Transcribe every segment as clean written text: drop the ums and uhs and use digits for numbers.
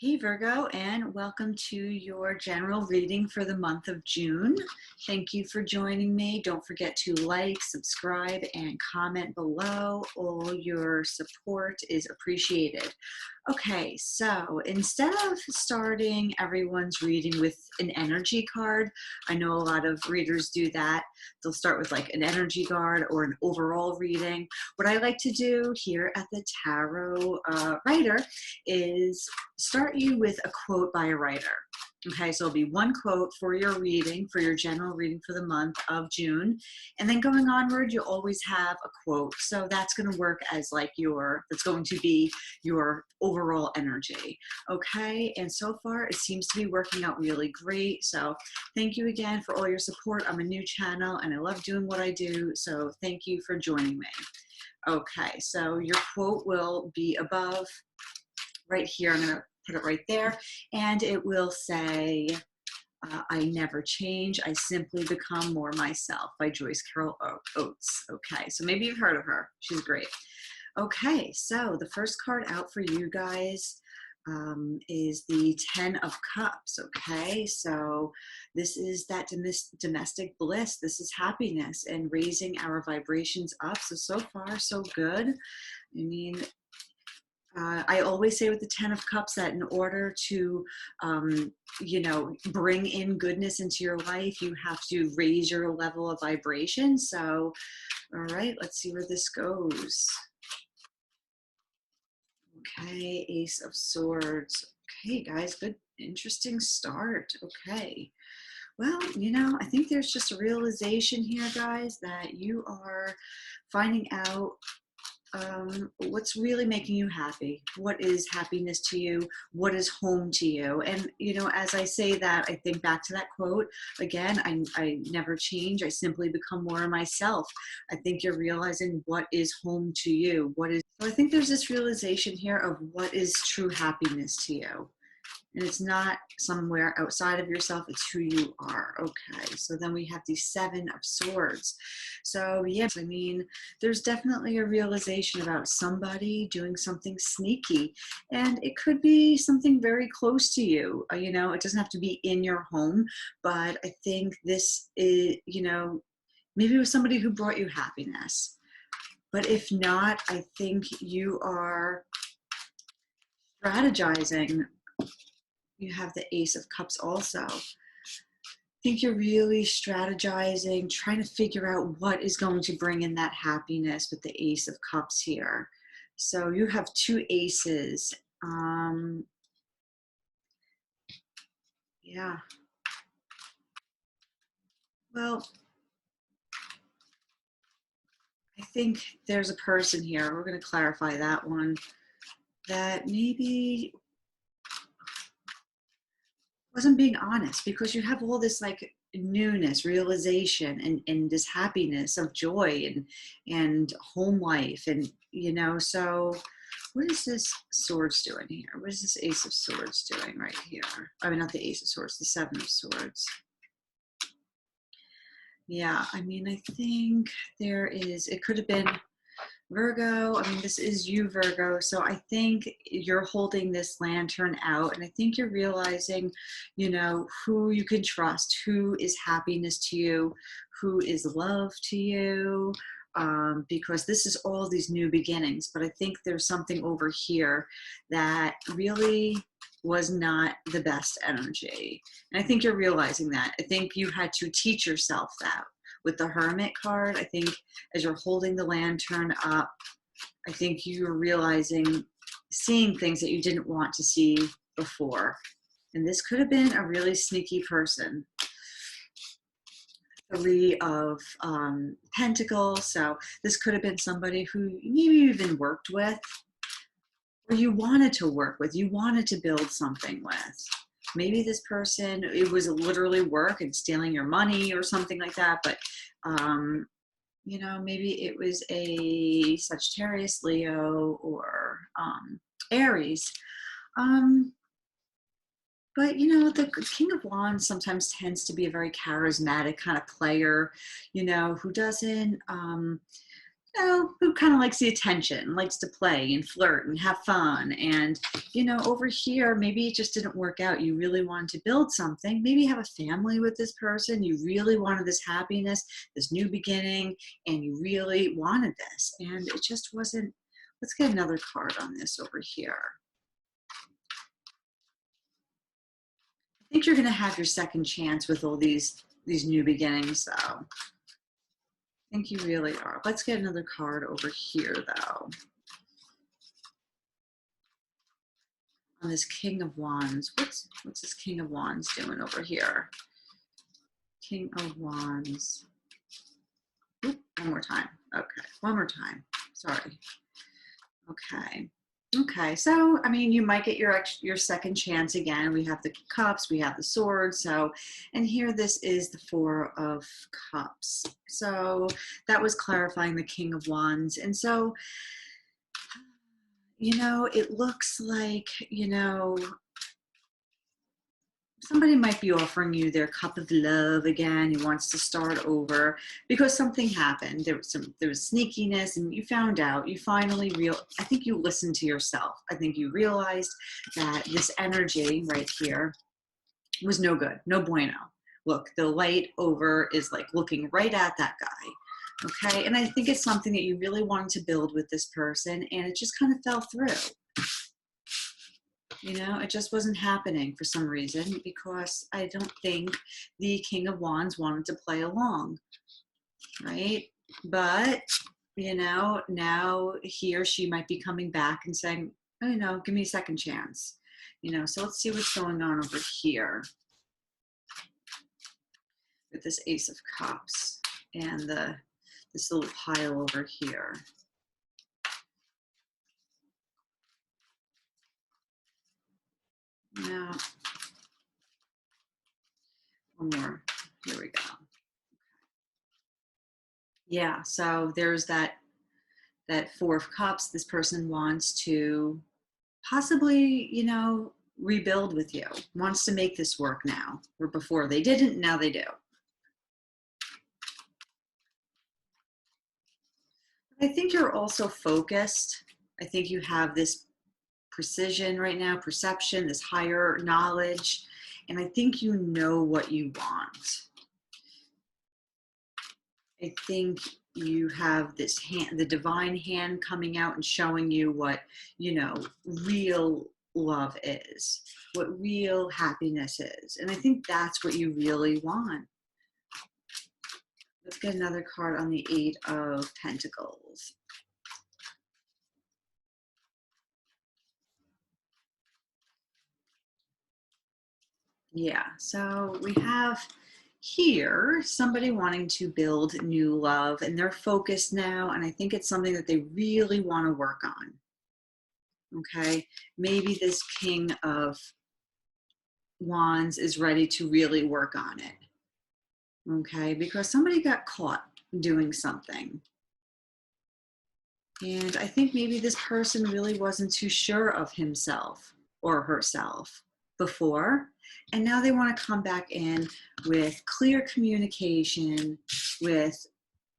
Hey Virgo, and welcome to your general reading for the month of June. Thank you for joining me. Don't forget to like, subscribe, and comment below. All your support is appreciated. Okay, so instead of starting everyone's reading with an energy card, I know a lot of readers do that. They'll start with like an energy card or an overall reading. What I like to do here at the Tarot Writer is start you with a quote by a writer. Okay, so it'll be one quote for your reading, for your general reading for the month of June. And then going onward, you'll always have a quote. So that's going to work as like that's going to be your overall energy. Okay, and so far it seems to be working out really great. So thank you again for all your support. I'm a new channel and I love doing what I do. So thank you for joining me. Okay, so your quote will be above right here. I'm going to put it right there, and it will say, I never change, I simply become more myself, by Joyce Carol Oates. Okay, so maybe you've heard of her. She's great. Okay, so the first card out for you guys is the 10 of Cups. Okay, so this is that domestic bliss. This is happiness and raising our vibrations up. So far, so good. I mean, I always say with the 10 of Cups that in order to, bring in goodness into your life, you have to raise your level of vibration. So, all right, let's see where this goes. Okay, Ace of Swords. Okay, guys, good, interesting start. Okay. Well, I think there's just a realization here, guys, that you are finding out what's really making you happy. What is happiness to you? What is home to you? And as I say that, I think back to that quote again. I never change, I simply become more of myself. I think you're realizing what is home to you. So I think there's this realization here of what is true happiness to you. And it's not somewhere outside of yourself, it's who you are. Okay, so then we have the 7 of Swords. So yes, I mean, there's definitely a realization about somebody doing something sneaky. And it could be something very close to you. It doesn't have to be in your home, but I think this is, maybe it was somebody who brought you happiness. But if not, I think you are strategizing. You have the Ace of Cups also. I think you're really strategizing, trying to figure out what is going to bring in that happiness with the Ace of Cups here. So you have 2 aces. Yeah. Well, I think there's a person here. We're going to clarify that one. That maybe wasn't being honest, because you have all this like newness, realization, and this happiness of joy and home life, and so what is this Swords doing here? What is this Ace of Swords doing right here? I mean, not the Ace of Swords, the 7 of Swords. Yeah, I mean, I think it could have been Virgo. I mean, this is you, Virgo. So I think you're holding this lantern out, and I think you're realizing, who you can trust, who is happiness to you, who is love to you, because this is all these new beginnings. But I think there's something over here that really was not the best energy. And I think you're realizing that. I think you had to teach yourself that. With the Hermit card, I think as you're holding the lantern up, I think you're realizing, seeing things that you didn't want to see before. And this could have been a really sneaky person. 3 of Pentacles. So this could have been somebody who maybe you even worked with, or you wanted to work with, you wanted to build something with. Maybe this person, it was literally work and stealing your money or something like that. But, maybe it was a Sagittarius, Leo, or Aries. But, the King of Wands sometimes tends to be a very charismatic kind of player, who doesn't who kind of likes the attention, likes to play and flirt and have fun. And, over here, maybe it just didn't work out. You really wanted to build something, maybe have a family with this person. You really wanted this happiness, this new beginning, and you really wanted this. And it just wasn't. Let's get another card on this over here. I think you're going to have your second chance with all these new beginnings, though. I think you really are. Let's get another card over here, though. On this King of Wands. What's this King of Wands doing over here? King of Wands. Oop, one more time. Okay, one more time. Sorry. Okay. Okay, so I mean, you might get your second chance again. We have the cups, we have the sword. So, and here this is the Four of Cups. So that was clarifying the King of Wands. And so, it looks like, somebody might be offering you their cup of love again. He wants to start over because something happened. There was sneakiness, and you found out. You finally I think you listened to yourself. I think you realized that this energy right here was no good, no bueno. Look, the light over is like looking right at that guy. Okay, and I think it's something that you really wanted to build with this person, and it just kind of fell through. It just wasn't happening for some reason because I don't think the King of Wands wanted to play along, right? But, now he or she might be coming back and saying, oh, give me a second chance. So let's see what's going on over here with this Ace of Cups and this little pile over here. Now, one more. Here we go. Yeah, so there's that Four of Cups. This person wants to possibly, rebuild with you, wants to make this work now, or before they didn't, now they do. I think you're also focused. I think you have this precision right now, perception, this higher knowledge, and I think you know what you want. I think you have this hand, the divine hand coming out and showing you what, real love is, what real happiness is. And I think that's what you really want. Let's get another card on the Eight of Pentacles. Yeah, so we have here somebody wanting to build new love, and they're focused now, and I think it's something that they really want to work on. Okay, maybe this King of Wands is ready to really work on it. Okay, because somebody got caught doing something. And I think maybe this person really wasn't too sure of himself or herself before. And now they want to come back in with clear communication, with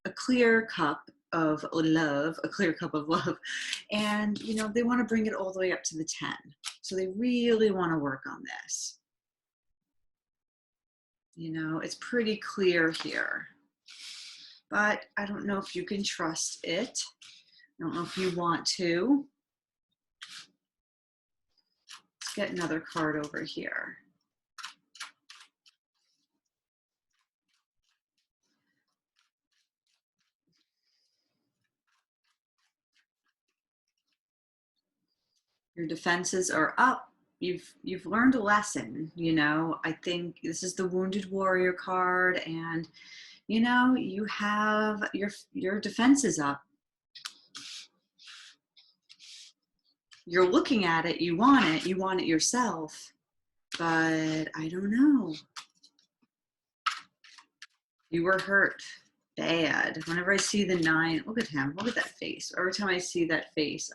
a clear cup of love, a clear cup of love. And, they want to bring it all the way up to the 10. So they really want to work on this. It's pretty clear here. But I don't know if you can trust it. I don't know if you want to. Let's get another card over here. Your defenses are up. You've learned a lesson. I think this is the Wounded Warrior card, and you have your defenses up. You're looking at it, you want it yourself, but I don't know. You were hurt bad. Whenever I see the 9, look at him, look at that face. Every time I see that face,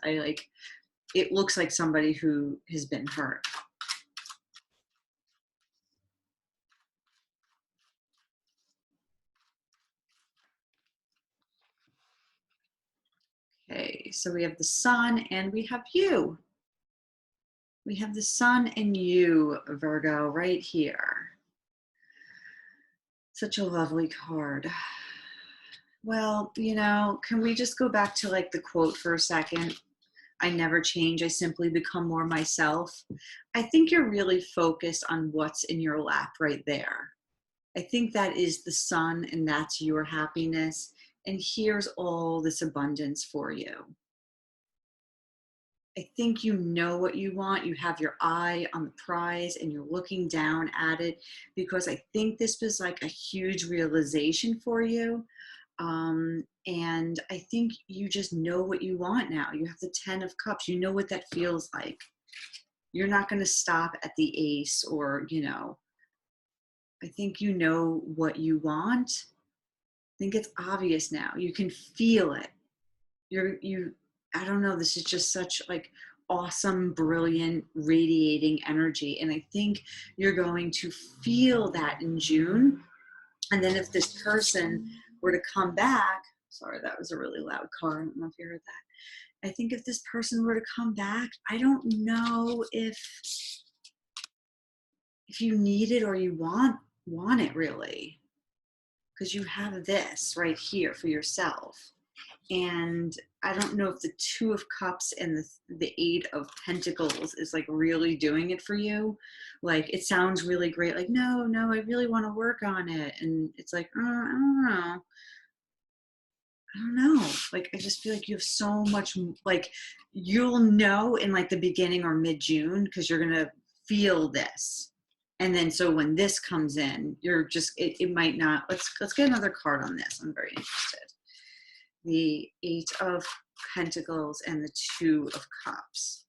it looks like somebody who has been hurt. Okay, so we have the sun and we have you. We have the sun and you, Virgo, right here. Such a lovely card. Well, can we just go back to like the quote for a second? I never change, I simply become more myself. I think you're really focused on what's in your lap right there. I think that is the sun and that's your happiness. And here's all this abundance for you. I think you know what you want. You have your eye on the prize and you're looking down at it because I think this was like a huge realization for you. And I think you just know what you want now. You have the 10 of Cups. You know what that feels like. You're not going to stop at the ace or, I think you know what you want. I think it's obvious now. You can feel it. I don't know, this is just such like awesome, brilliant, radiating energy. And I think you're going to feel that in June. And then if this person were to come back, sorry, that was a really loud car. I don't know if you heard that. I think if this person were to come back, I don't know if you need it or you want it really. Because you have this right here for yourself. And I don't know if the 2 of Cups and the 8 of Pentacles is like really doing it for you. Like it sounds really great. Like, no, I really want to work on it. And it's like, I don't know. I don't know. Like, I just feel like you have so much, like you'll know in like the beginning or mid-June because you're going to feel this. And then so when this comes in, you're just, it might not, let's get another card on this. I'm very interested. The 8 of Pentacles and the 2 of Cups.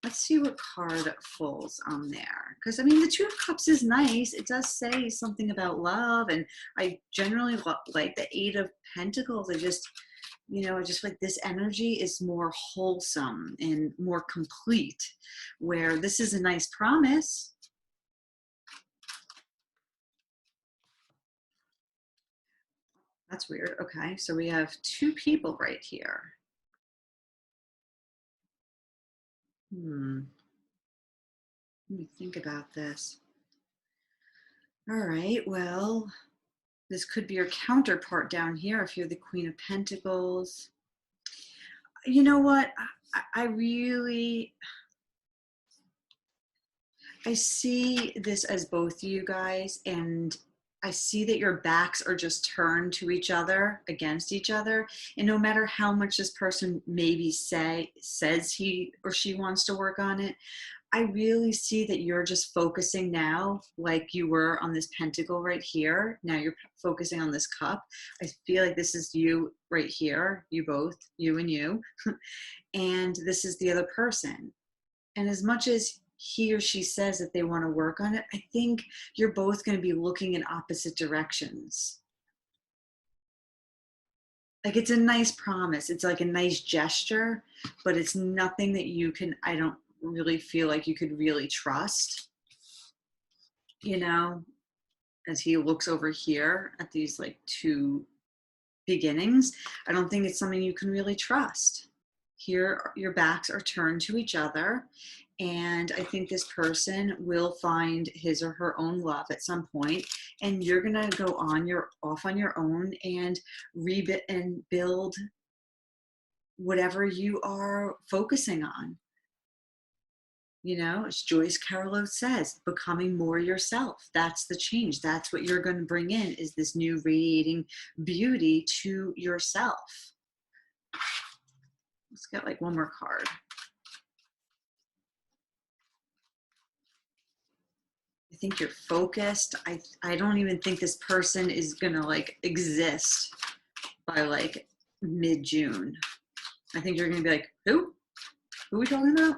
Let's see what card falls on there. Because, I mean, the 2 of Cups is nice. It does say something about love. And I generally like the 8 of Pentacles. I just like this energy is more wholesome and more complete. Where this is a nice promise. That's weird. Okay, so we have 2 people right here. Let me think about this. All right, well, this could be your counterpart down here if you're the Queen of Pentacles. You know what? I see this as both you guys, and I see that your backs are just turned to each other, against each other. And no matter how much this person maybe says he or she wants to work on it, I really see that you're just focusing now like you were on this pentacle right here. Now you're focusing on this cup. I feel like this is you right here, you both, you and you. And this is the other person. And as much as he or she says that they want to work on it, I think you're both going to be looking in opposite directions. Like it's a nice promise. It's like a nice gesture, but it's nothing that I don't really feel like you could really trust, as he looks over here at these like 2 beginnings. I don't think it's something you can really trust. Here, your backs are turned to each other. And I think this person will find his or her own love at some point, and you're gonna go off on your own and build whatever you are focusing on. As Joyce Carol says, becoming more yourself. That's the change. That's what you're going to bring in, is this new radiating beauty to yourself. Let's get like one more card. I think you're focused. I don't even think this person is going to like exist by like mid-June. I think you're going to be like, who? Who are we talking about?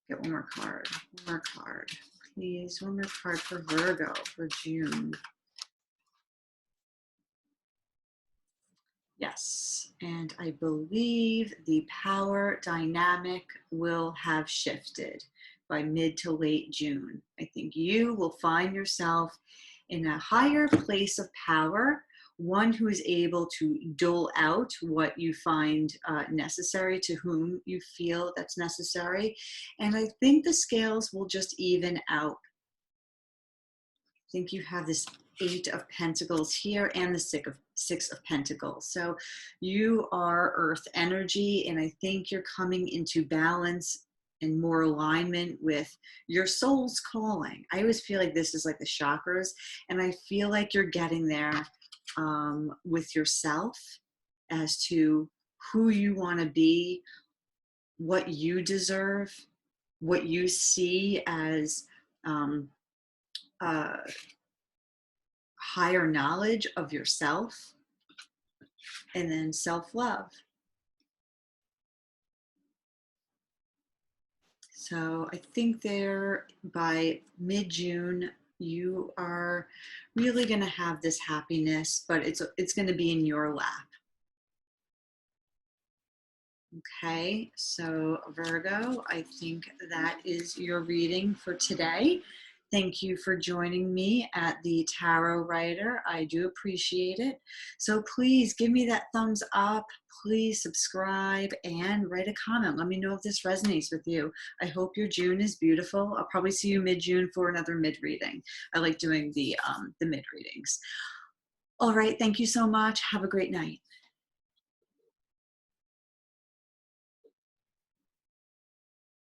Get one more card. One more card. Please, one more card for Virgo for June. Yes, and I believe the power dynamic will have shifted by mid to late June. I think you will find yourself in a higher place of power, one who is able to dole out what you find necessary to whom you feel that's necessary. And I think the scales will just even out. I think you have this Eight of Pentacles here and the Six of Pentacles. So you are earth energy, and I think you're coming into balance and more alignment with your soul's calling. I always feel like this is like the chakras, and I feel like you're getting there with yourself as to who you want to be, what you deserve, what you see as uh, higher knowledge of yourself, and then self-love. So I think there by mid-June, you are really going to have this happiness, but it's going to be in your lap. Okay, so Virgo, I think that is your reading for today. Thank you for joining me at the Tarot Writer. I do appreciate it. So please give me that thumbs up. Please subscribe and write a comment. Let me know if this resonates with you. I hope your June is beautiful. I'll probably see you mid-June for another mid-reading. I like doing the mid-readings. All right, thank you so much. Have a great night.